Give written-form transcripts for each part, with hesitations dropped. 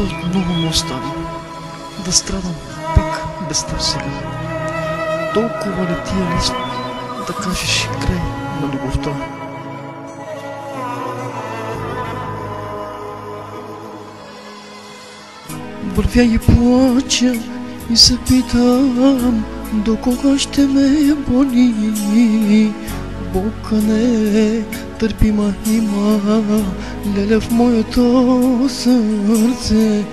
Живота отново ме остави да страдам пак без теб сега. Толкова ли ти е лесно да кажеш край на любовта? Вървя и плача и се питам до кога ще ме боли. Болка не търпима има, леля в моето сърце.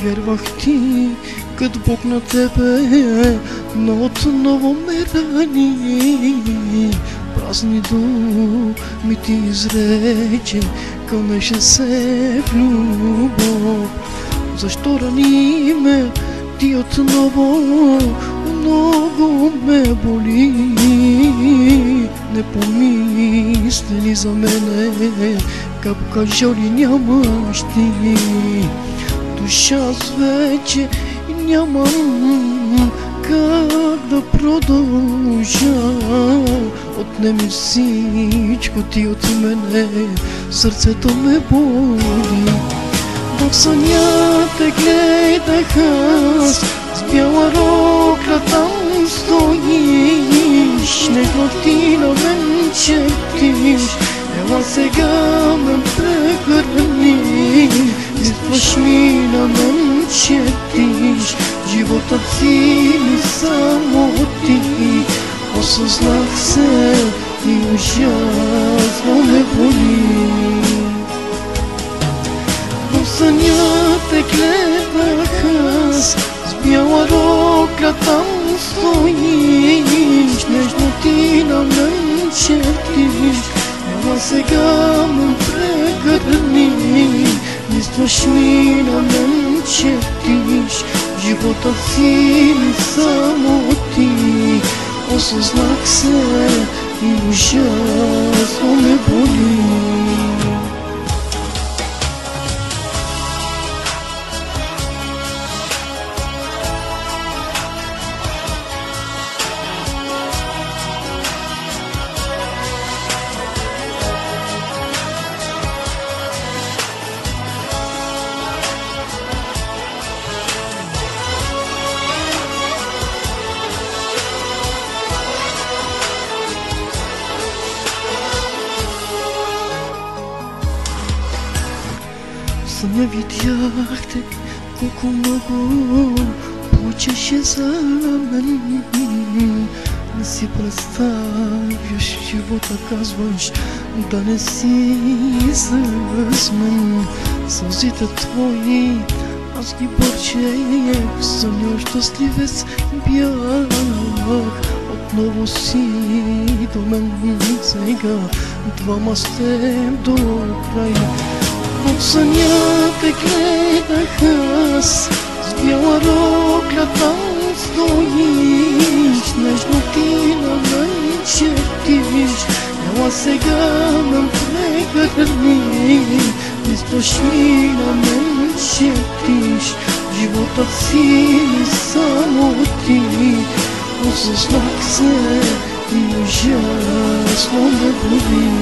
Вярвах ти като Бог на тебе, но отново ме рани. Празни думи ти изрече, кълнеше се в любов. Защо рани ме ти отново, много ме боли. Не помисли ли за мене, капка жоли нямаш ти. Душа аз вече нямам как да продължа. Отнеми всичко ти от мене, сърцето ме боли. В съня те гледах аз, с бяла рокля там стоиш. Нежно ти на мен четиш, ела сега ме прегърни. Идваш ми на мен четиш, животът си ми само ти. Осъзнах се и ужасно ме боли. В съня те гледах аз, с бяла рокля там стоиш. Нежно ти на мен четиш, ела сега ме прегърни. Листваш ми на мен четиш, живота си ми само ти. Осъзнах се и ужасно ме боли. В съня видяхте колко много плачеше за мен. Не си представяш живота, казваш да не си с мен. Сълзите твои аз ги бърчех, в съня щастливец бях. Отново си до мен сега, двама сте до край. В съня те гледах аз, с бяла рокля там стоиш. Нежно ти на мен четиш, ела сега ме прегърни. Листваш ми на мен четиш, животът си ми само ти. Осъзнах се и ужасно ме боли.